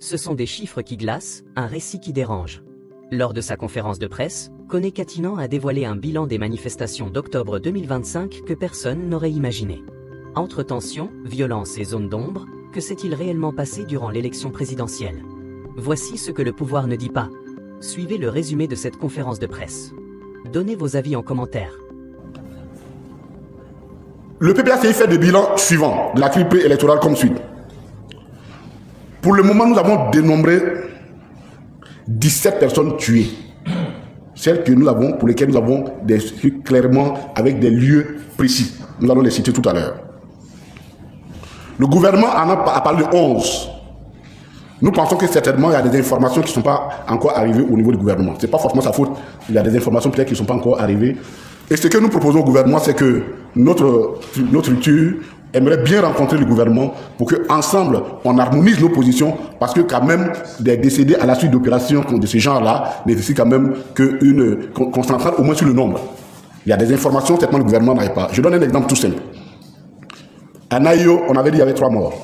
Ce sont des chiffres qui glacent, un récit qui dérange. Lors de sa conférence de presse, Kone Katinan a dévoilé un bilan des manifestations d'octobre 2025 que personne n'aurait imaginé. Entre tensions, violences et zones d'ombre, que s'est-il réellement passé durant l'élection présidentielle? Voici ce que le pouvoir ne dit pas. Suivez le résumé de cette conférence de presse. Donnez vos avis en commentaire. Le PPACI fait des bilans suivants de la crise préélectorale comme suit. Pour le moment, nous avons dénombré 17 personnes tuées. Celles que nous avons, pour lesquelles nous avons des trucs clairement avec des lieux précis. Nous allons les citer tout à l'heure. Le gouvernement en a parlé de 11. Nous pensons que certainement il y a des informations qui ne sont pas encore arrivées au niveau du gouvernement. Ce n'est pas forcément sa faute. Il y a des informations peut-être qui ne sont pas encore arrivées. Et ce que nous proposons au gouvernement, c'est que notre structure aimerait bien rencontrer le gouvernement pour qu'ensemble, on harmonise nos positions, parce que quand même, des décédés à la suite d'opérations de ce genre-là nécessitent quand même qu'on s'entraîne au moins sur le nombre. Il y a des informations, certainement le gouvernement n'avait pas. Je donne un exemple tout simple. À Naïo, on avait dit qu'il y avait 3 morts.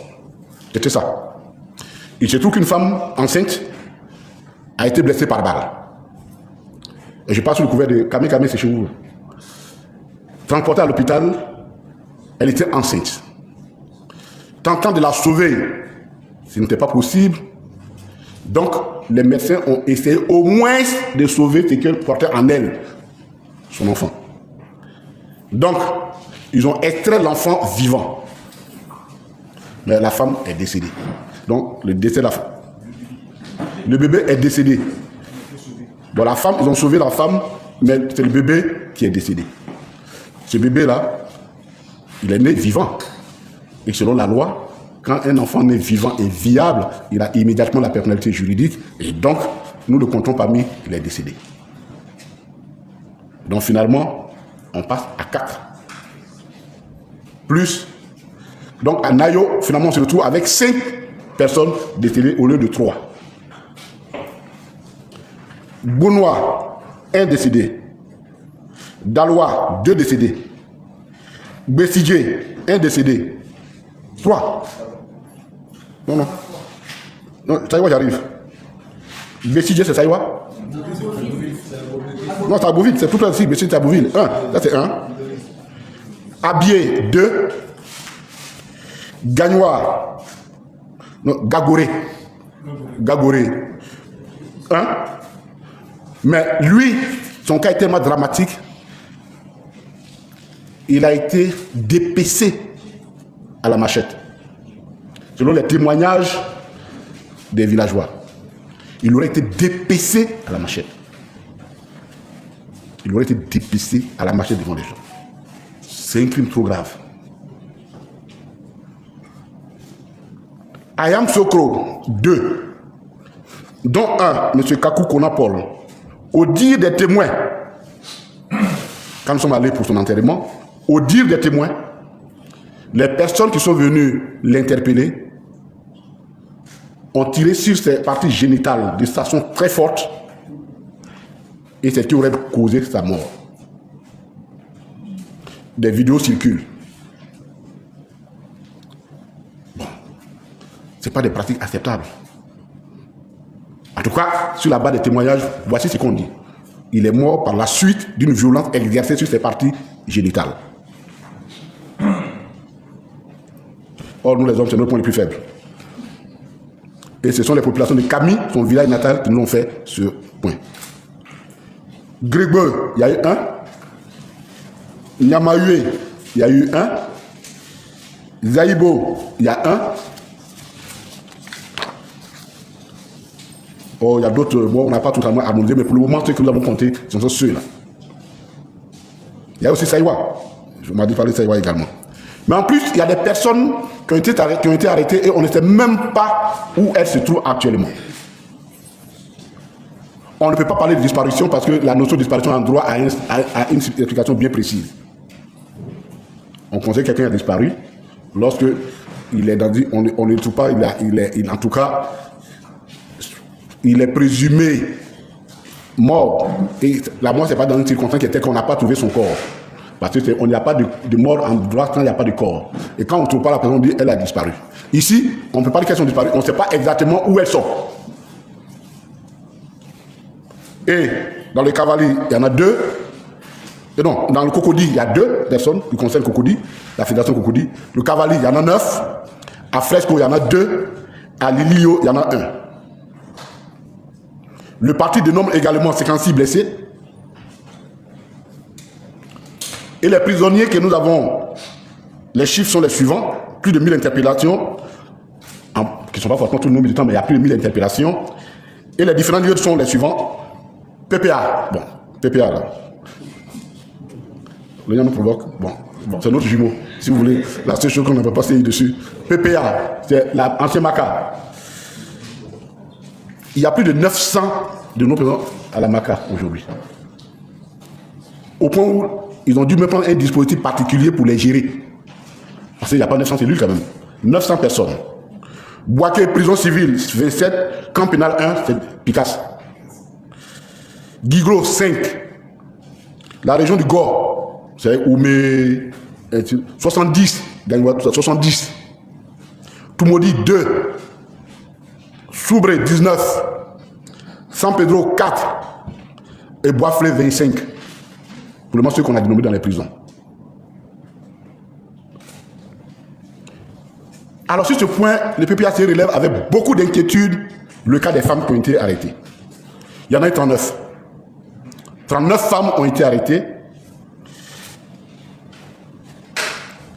C'était ça. Il se trouve qu'une femme enceinte a été blessée par balle. Et je passe sur le couvert de Kame Kame, c'est chez vous. Transportée à l'hôpital, elle était enceinte. Tentant de la sauver, ce n'était pas possible. Donc, les médecins ont essayé au moins de sauver ce qu'elle portait en elle, son enfant. Donc, ils ont extrait l'enfant vivant. Mais la femme est décédée. Donc, le décès de la femme. Le bébé est décédé. Bon, la femme, ils ont sauvé la femme, mais c'est le bébé qui est décédé. Ce bébé-là, il est né vivant. Et selon la loi, quand un enfant né vivant et viable, il a immédiatement la personnalité juridique. Et donc, nous le comptons parmi les décédés. Donc finalement, on passe à 4. Plus. Donc à Nayo, finalement, on se retrouve avec 5 personnes décédées au lieu de 3. Bounois, 1 décédé. Dalois, 2 décédés. Bessidje, 1 décédé. 3. Non, Saïwa, j'arrive. Bessidje, c'est Saïwa? Non, c'est Abouville, c'est tout ainsi. Bessidje, c'est Abouville. 1, ça c'est 1. Abié, 2. Gagnois, non, Gagoré. Gagoré, 1. Mais lui, son cas est tellement dramatique. Il a été dépecé à la machette. Selon les témoignages des villageois, il aurait été dépecé à la machette. Il aurait été dépecé à la machette devant les gens. C'est un crime trop grave. Ayam Sokro, 2. Dont 1, M. Kakou Kona Paul. Au dire des témoins, quand nous sommes allés pour son enterrement, au dire des témoins, les personnes qui sont venues l'interpeller ont tiré sur ses parties génitales de façon très forte, et c'est ce qui aurait causé sa mort. Des vidéos circulent. Bon, ce n'est pas des pratiques acceptables. En tout cas, sur la base des témoignages, voici ce qu'on dit. Il est mort par la suite d'une violence exercée sur ses parties génitales. Or, nous les hommes, c'est notre point le plus faible. Et ce sont les populations de Kami, son village natal, qui nous ont fait ce point. Grégbe, il y a eu 1. Nyamahué, il y a eu 1. Zaïbo, il y a 1. Oh, il y a d'autres, bon, on n'a pas totalement harmonisé, mais pour le moment, ceux que nous avons comptés, ce sont ceux-là. Il y a aussi Saïwa. Je m'en ai parlé de Saïwa également. Mais en plus, il y a des personnes qui ont été arrêtées et on ne sait même pas où elles se trouvent actuellement. On ne peut pas parler de disparition parce que la notion de disparition a un droit à une explication bien précise. On considère que quelqu'un a disparu lorsque il est dans, on ne trouve pas, en tout cas, il est présumé mort. Et la mort, ce n'est pas dans une circonstance qui était qu'on n'a pas trouvé son corps. Parce qu'on n'y a pas de mort en droit quand il n'y a pas de corps. Et quand on ne trouve pas la personne, on dit elle a disparu. Ici, on ne peut pas dire qu'elles sont disparues. On ne sait pas exactement où elles sont. Et dans le Cavalier, il y en a 2. Et non, dans le Cocody, il y a 2 personnes qui concernent Cocody, la fédération Cocody. Le Cavalier, il y en a 9. À Fresco, il y en a 2. À Lilio, il y en a 1. Le parti dénombre également 56 blessés. Et les prisonniers que nous avons, les chiffres sont les suivants. Plus de 1000 interpellations, qui ne sont pas forcément tous nos militants, mais il y a plus de 1000 interpellations. Et les différents lieux sont les suivants. PPA, bon, PPA là. Le lien nous provoque, bon c'est notre jumeau, si vous voulez. La seule chose qu'on n'a pas passé dessus. PPA, c'est l'ancien MACA. Il y a plus de 900 de nos présents à la MACA aujourd'hui. Au point où ils ont dû me prendre un dispositif particulier pour les gérer. Parce qu'il n'y a pas 900 cellules quand même. 900 personnes. Boaké, prison civile, 27. Camp pénal 1, c'est Picasse. Guiglo, 5. La région du Gore, c'est Oumé, 70. 70. Toumoudi, 2. Soubré, 19. San Pedro, 4. Et Boisflé, 25. Pour le moment, ceux qu'on a dénommés dans les prisons. Alors sur ce point, le PPAC relève avec beaucoup d'inquiétude le cas des femmes qui ont été arrêtées. Il y en a eu 39. 39 femmes ont été arrêtées.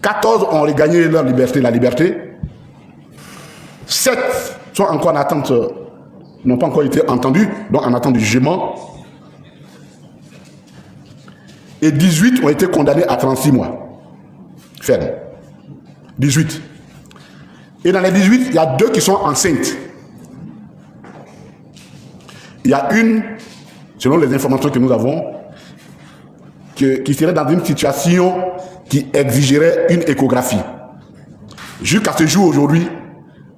14 ont regagné leur liberté, la liberté. 7 sont encore en attente, n'ont pas encore été entendus, donc en attente du jugement. Et 18 ont été condamnés à 36 mois. Ferme. 18. Et dans les 18, il y a 2 qui sont enceintes. Il y a une, selon les informations que nous avons, qui serait dans une situation qui exigerait une échographie. Jusqu'à ce jour aujourd'hui,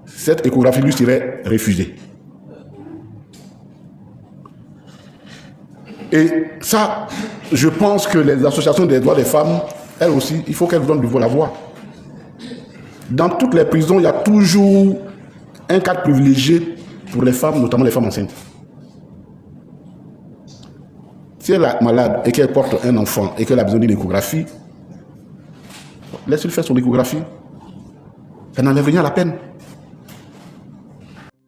cette échographie lui serait refusée. Et ça, je pense que les associations des droits des femmes, elles aussi, il faut qu'elles donnent de la voix. Dans toutes les prisons, il y a toujours un cadre privilégié pour les femmes, notamment les femmes enceintes. Si elle est malade et qu'elle porte un enfant et qu'elle a besoin d'une échographie, laisse-le faire son échographie. Ça n'enlève rien à la peine.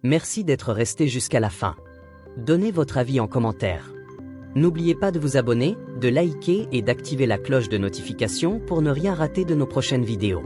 Merci d'être resté jusqu'à la fin. Donnez votre avis en commentaire. N'oubliez pas de vous abonner, de liker et d'activer la cloche de notification pour ne rien rater de nos prochaines vidéos.